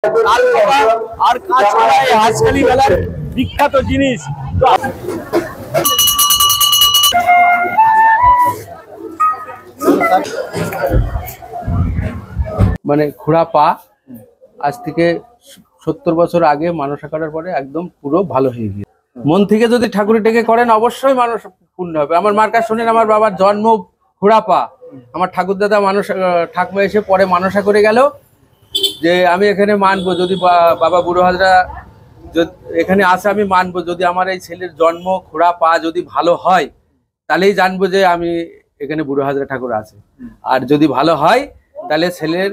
আর কাঁচকলা এই হাঁসখালি মেলার বিখ্যাত জিনিস। মানে ঘোড়া পা আজ থেকে 70 বছর আগে মানসা করার পরে একদম পুরো ভালো হয়ে গিয়েছে। মন থেকে যদি ঠাকুরের ডেকে করেন অবশ্যই মানুষ পূর্ণ হবে। আমার মার কাছে শুনেন, আমার বাবার জন্ম ঘোড়া পা, আমার ঠাকুর দাদা ঠাকুমা এসে পরে মানসা করে গেল যে আমি এখানে মানবো, যদি বাবা বুড়ো হাজরা এখানে আসে আমি মানবো, যদি আমার এই ছেলের জন্ম ঘোড়া পা যদি ভালো হয় তাহলেই জানবো যে আমি এখানে বুড়ো হাজরা ঠাকুর আছে। আর যদি ভালো হয় তাহলে ছেলের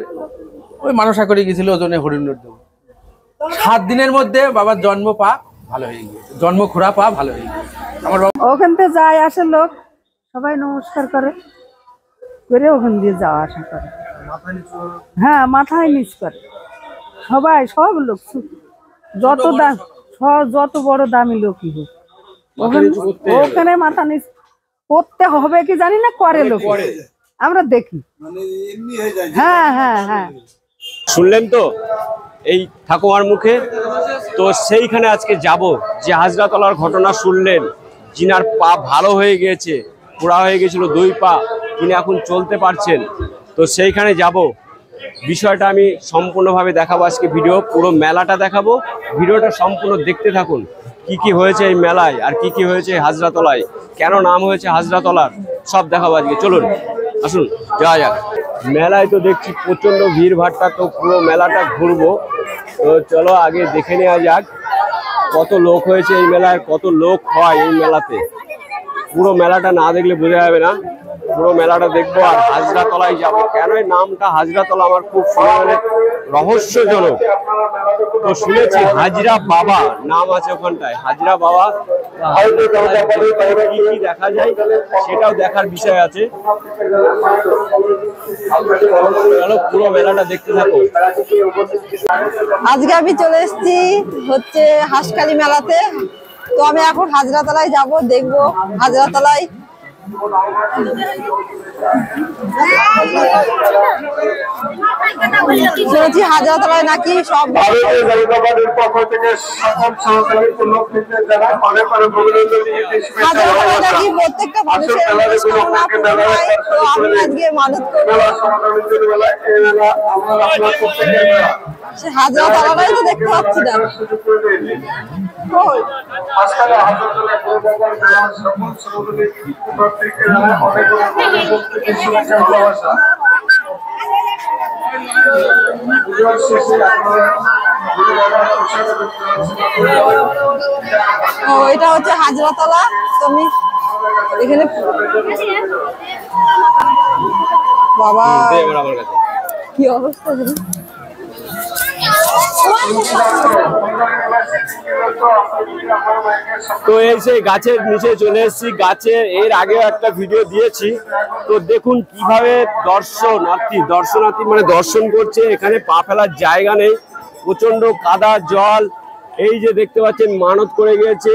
ওই মানসা করে গেছিল ওজনে হরিণের দেব। 7 দিনের মধ্যে বাবার জন্ম পা ভালো হয়ে গিয়েছে, জন্ম ঘোড়া পা ভালো হয়ে গিয়েছে। আমার ওখান থেকে যায় আসে লোক, সবাই নমস্কার করে ওখান দিয়ে যাওয়া আসা করে। হ্যাঁ, মাথায় নিচ করে সবাই, সব লোক, যত দাম, যত বড় দামি লোকই হোক ওখানে মাথা নিচ করতে হবে কি জানি না, করে লোক, আমরা দেখি। হ্যাঁ হ্যাঁ হ্যাঁ, শুনলেন তো এই ঠাকুমার মুখে। তো সেইখানে আজকে যাব, যে হাজরাতলার ঘটনা শুনলেন, যিনার পা ভালো হয়ে গিয়েছে, পোড়া হয়ে গেছিল 2 পা, তিনি এখন চলতে পারছেন। তো সেইখানে যাব, বিষয়টা আমি সম্পূর্ণভাবে দেখাবো আজকে। পুরো মেলাটা দেখাবো, ভিডিওটা সম্পূর্ণ দেখতে থাকুন। কি কি হয়েছে এই মেলায় আর কি কি হয়েছে হাজরাতলায়, কেন নাম হয়েছে হাজরাতলার, সব দেখাবো আজকে। চলুন আসুন যাওয়া যাক। মেলায় তো দেখছি প্রচণ্ড ভিড় ভাট্টা, তো পুরো মেলাটা ঘুরবো। তো চলো আগে দেখে নেওয়া যাক কত লোক হয়েছে এই মেলায়, কত লোক হয় এই মেলাতে। পুরো মেলাটা না দেখলে বোঝা যাবে না, পুরো মেলাটা দেখবো। আর হাজরাতলায় যাবো। কেন এই নামটা হাজরাতলা আমার খুব রহস্যজনক। তো শুনেছি হাজরা বাবা নাম আছে ওখানটায়, হাজরা বাবা। কি কি দেখা যায় সেটাও দেখার বিষয় আছে। পুরো মেলাটা দেখতে থাকো। আজকে আমি চলে এসেছি হচ্ছে হাঁসখালি মেলাতে। তো আমি এখন হাজরাতলায় যাব, দেখবো হাজরাতলায় শুনেছি হাজরাতলায় নাকি সব হাজরাতলায় নাকি প্রত্যেকটা মানুষের মনস্কামনা পূরণ হয়। তো আমি আজকে মানত করবো, সে হাজরাতলাটাই তো দেখতে পাচ্ছি না। ও, এটা হচ্ছে হাজরাতলা। তুমি এখানে বাবা কি অবস্থা, তো এই সেই গাছের নিচে চলে এসেছি। গাছের এর আগেও একটা ভিডিও দিয়েছি। তো দেখুন কিভাবে দর্শনার্থী মানে দর্শন করছে। এখানে পা ফেলার জায়গা নেই, প্রচন্ড কাদা জল। এই যে দেখতে পাচ্ছেন মানত করে গিয়েছে,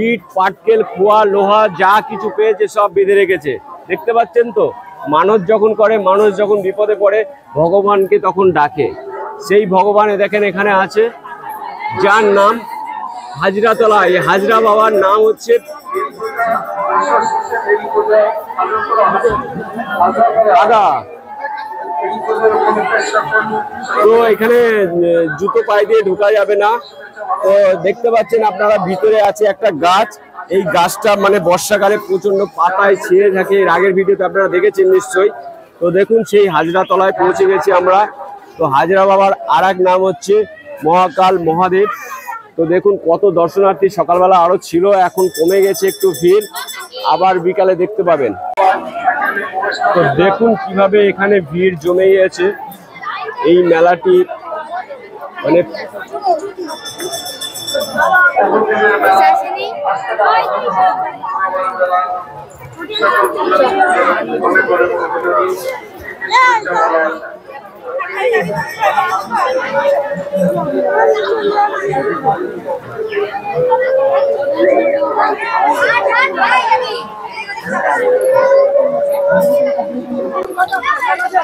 ইট পাটকেল খোয়া লোহা যা কিছু পেয়েছে সব বেঁধে রেখেছে। দেখতে পাচ্ছেন তো, মানত যখন করে, মানুষ যখন বিপদে পড়ে ভগবানকে তখন ডাকে। সেই ভগবান দেখেন এখানে আছে, যার নাম হাজরাতলা। এই হাজরা বাবার নাম হচ্ছে দাদা। তো এখানে জুতো পায়ে দিয়ে ঢোকা যাবে না। তো দেখতে পাচ্ছেন আপনারা, ভিতরে আছে একটা গাছ। এই গাছটা মানে বর্ষাকালে প্রচন্ড পাতায় ছিঁড়ে থাকে, এর আগের ভিডিওতে আপনারা দেখেছেন নিশ্চয়ই। তো দেখুন সেই হাজরাতলায় পৌঁছে গেছি আমরা। তো হাজরা বাবার আর এক নাম হচ্ছে মহাকাল মহাদেব। তো দেখুন কত দর্শনার্থী, সকালবেলা আরো ছিল, এখন কমে গেছে একটু ভিড়, আবার বিকালে দেখতে পাবেন। তো দেখুন কিভাবে এখানে ভিড় জমে গেছে এই মেলাটি, মানে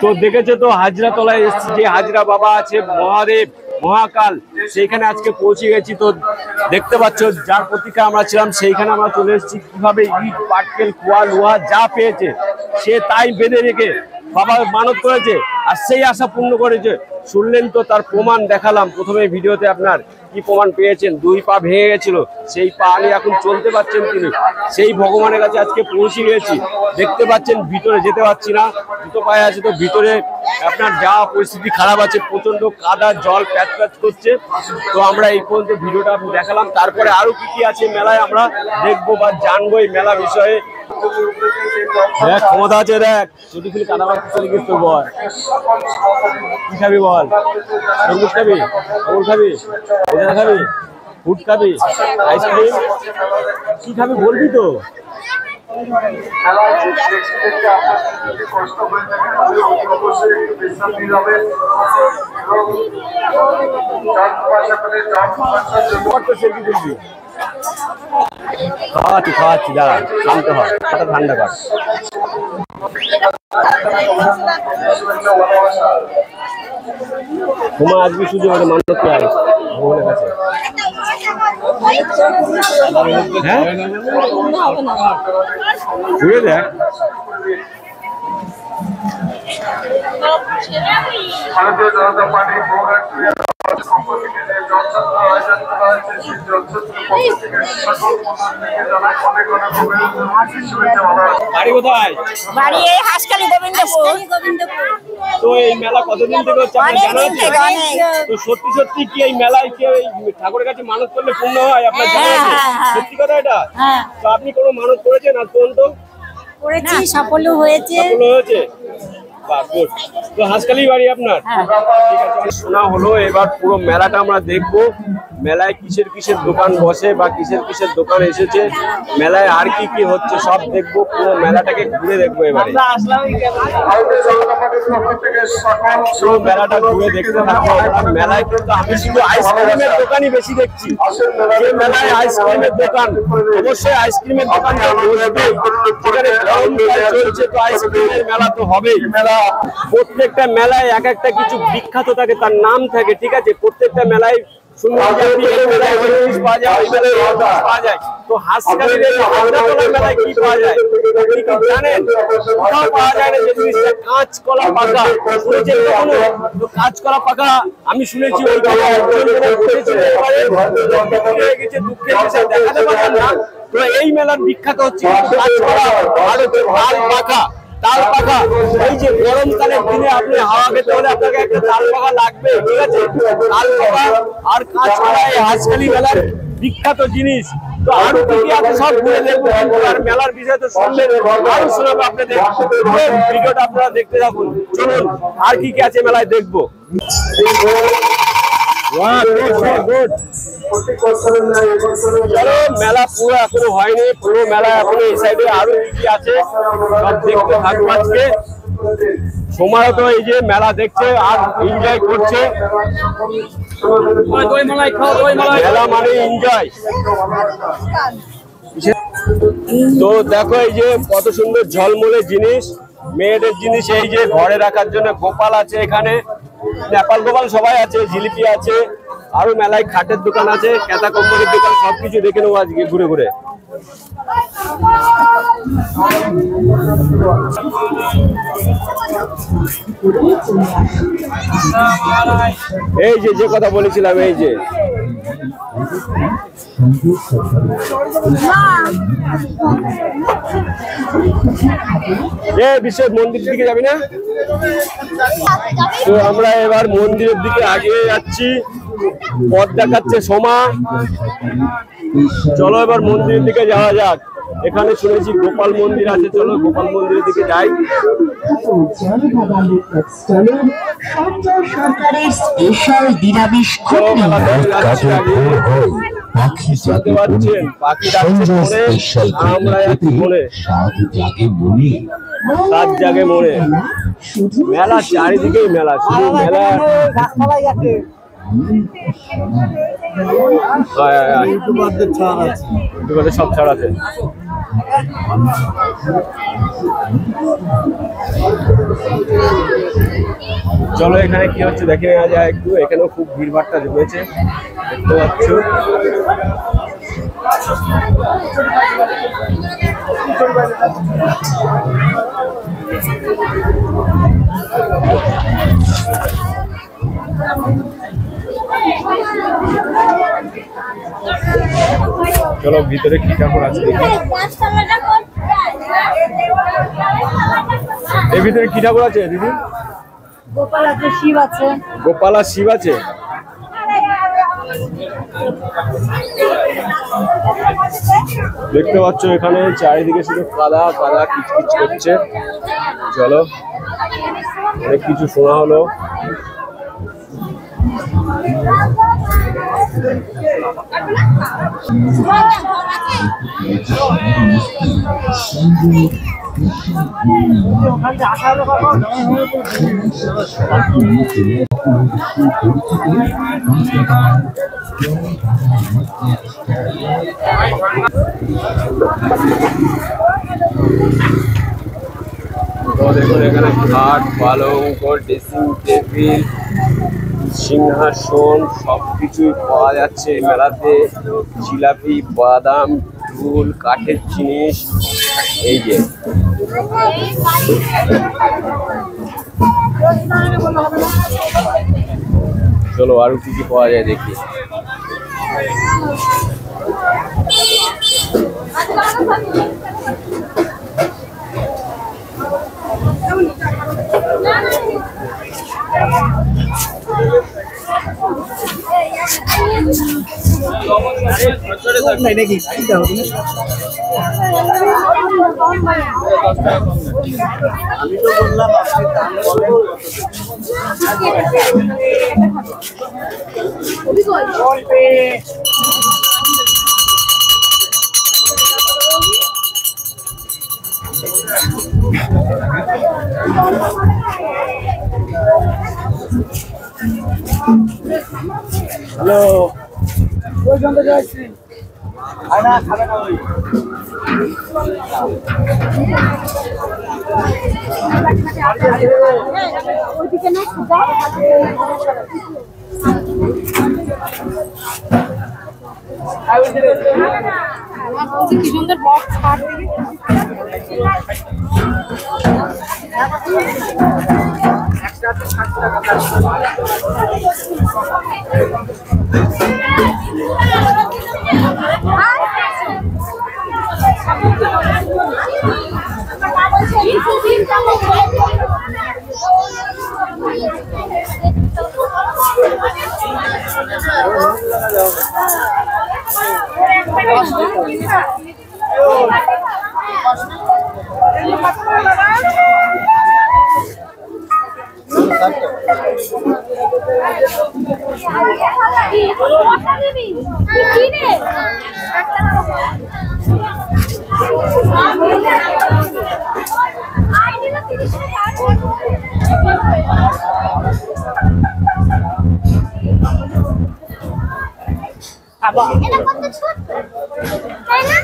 তো দেখেছে তো হাজরাতলায় এসেছি, যে হাজরা বাবা আছে মহাদেব, মহাকাল, সেইখানে আজকে পৌঁছে গেছি। তো দেখতে পাচ্ছ যার প্রতীক্ষা আমরা ছিলাম সেইখানে আমরা চলে এসেছি। কিভাবে ইট পাটকেল কুয়া লোহা যা পেয়েছে সে তাই বেঁধে রেখে বাবা মানত করেছে আর সেই আশা পূর্ণ করেছে। শুনলেন তো তার প্রমাণ দেখালাম প্রথমে ভিডিওতে। আপনার কি প্রমাণ পেয়েছেন? 2 পা ভেঙে গেছিল, সেই পা নিয়ে এখন চলতে পারছেন তিনি। সেই ভগবানের কাছে আজকে পৌঁছে গিয়েছি। দেখতে পাচ্ছেন ভিতরে যেতে পারছি না, দুটো পায়ে আছে। তো ভিতরে আপনার যা পরিস্থিতি খারাপ আছে, প্রচন্ড কাদা জল প্যাচ প্যাচ করছে। তো আমরা এই পর্যন্ত ভিডিওটা দেখালাম। তারপরে আরো কি কি আছে মেলায় আমরা দেখবো বা জানবো এই মেলা বিষয়ে। দেখ ক্ষমতা আছে, দেখ যদি খুলি কাদা মাছ চলে গিয়ে তো বল কি খাবি বল? তরমুজ খাবি, ওর খাবি, এটা খাবি, ফুড খাবি, আইসক্রিম কি খাবি বলবি তো? খাওয়াচ্ছি খাওয়াচ্ছি, দাঁড়া শান্ত হয়, ঠান্ডা কর। তোমার আজকে সুযোগ আছে মানুষ কে আছে ভগবানের কাছে। হ্যাঁ ঘুরে দেখ। ভারতীয় জনতা পার্টি বাড়ি কোথায়? বাড়ি এই হাসখালি গোবিন্দপুর। তো এই মেলা কতদিন থেকে হচ্ছে আপনার জানা আছে? তো সত্যি সত্যি কি এই মেলায় কি এই ঠাকুরের কাছে মানত করলে পূর্ণ হয় আপনার জানা আছে? সত্যি কথা এটা? তো আপনি কোনো মানত করেছেন আজ পর্যন্ত? করেছি, সাফল্য হয়েছে। সাফল্য হয়েছে? বাহ, গুড। তো হাসখালি বাড়ি আপনার? ঠিক আছে, শোনা হলো। এবার পুরো মেলাটা আমরা দেখবো। মেলায় কিসের কিসের দোকান বসে বা কিসের কিসের দোকান এসেছে, মেলায় আর কি কি হচ্ছে সব দেখবো। পুরো মেলাটাকে ঘুরে দেখবো এবারে। পুরো মেলাটা ঘুরে দেখতে থাকবো। মেলায় কিন্তু আমি শুধু আইসক্রিমের দোকানই বেশি দেখছি। এই মেলায় আইসক্রিমের দোকান, অবশ্যই আইসক্রিমের দোকানটা বসবে। যেখানে গরমকাল চলছে তো আইসক্রিমের মেলা তো হবেই। প্রত্যেকটা মেলায় এক একটা কিছু বিখ্যাত থাকে, তার নাম থাকে, ঠিক আছে? প্রত্যেকটা মেলায় শুনলাম যে আপনি এই মেলায় ওই জিনিস পাওয়া যায়, ওই মেলায় ওই জিনিস পাওয়া যায়। তো হাসখালির এই হাজরাতলার মেলায় কি পাওয়া যায় আপনি কি জানেন? কোথাও পাওয়া যায় না যে জিনিসটা কাঁচকলা পাকা। শুনেছেন কখনো? তো কাঁচকলা পাকা আমি শুনেছি ওইখানে একজন বসেছিল, এবারে বিক্রি হয়ে গেছে, দুঃখের বিষয় দেখাতে পারলাম না। তো এই মেলার বিখ্যাত হচ্ছে কাঁচকলা আর হচ্ছে তাল পাকা। তাল পাকা, এই যে গরমকালের দিনে আপনি হাওয়া খেতে হলে আপনাকে একটা তাল পাকা লাগবে, ঠিক আছে? তাল পাকা আর কাঁচকলা এই হাসখালি মেলার বিখ্যাত জিনিস। তো আরো কি কি আছে সব ঘুরে দেখবো। আর মেলার বিষয় তো শুনলেন, আরো শোনাবো আপনাদের। ভিডিওটা আপনারা দেখতে থাকুন। চলুন আর কি কি আছে মেলায় দেখবো। চলো, মেলা পুরো এখনো হয়নি, পুরো মেলা এখনো এই সাইডে আরো কি কি আছে সব দেখতে থাকবো আজকে। সময় তো এই যে মেলা দেখছে আর এনজয় করছে। মেলা মানে এনজয়। তো দেখো এই যে কত সুন্দর ঝলমলে জিনিস, মেয়েদের জিনিস। এই যে ঘরে রাখার জন্য গোপাল আছে, এখানে নেপাল গোপাল সবাই আছে, জিলিপি আছে, আরো মেলায় খাটের দোকান আছে, কেতা কম্বলের দোকান, সবকিছু দেখে নেবো আজকে ঘুরে ঘুরে। এই যে যে কথা বলেছিলাম, এই যে বিশ্বের মন্দির দিকে যাবি না? তো আমরা এবার মন্দিরের দিকে আগিয়ে যাচ্ছি, পথ দেখাচ্ছে সোমা। চলো এবার মন্দিরের দিকে যাওয়া যাক। এখানে শুনেছি গোপাল মন্দির আছে, চলো গোপাল মন্দিরের দিকে যাই। পাখি আমরা সাত জাগে মনে। মেলা চারিদিকেই মেলা, শুধু মেলা। সব ছাড়াতে চলো এখানে কি হচ্ছে দেখে নেওয়া যায় একটু। এখানেও খুব ভিড়ভাড়টা জমেছে, দেখতে পাচ্ছ। চলো ভিতরে কি ঠাকুর আছে দেখি। এর ভিতরে কি ঠাকুর আছে দিদি? গোপাল আছে, শিব আছে। গোপাল আর শিব আছে। দেখতে পাচ্ছ এখানে চারিদিকে শুধু কাদা কাদা কিচকিচ করছে। চলো অনেক কিছু শোনা হলো। তো দেখুন এখানে খাট, পালঙ্ক, ড্রেসিং টেবিল, সিংহাসন সবকিছুই পাওয়া যাচ্ছে এই মেলাতে। জিলাপি, বাদাম, ঢুল, কাঠের জিনিস। এই যে চলো আরো কি কি পাওয়া যায় দেখি। হ্যালো কি সুন্দর বক্স এটা কত ছোট তাই না?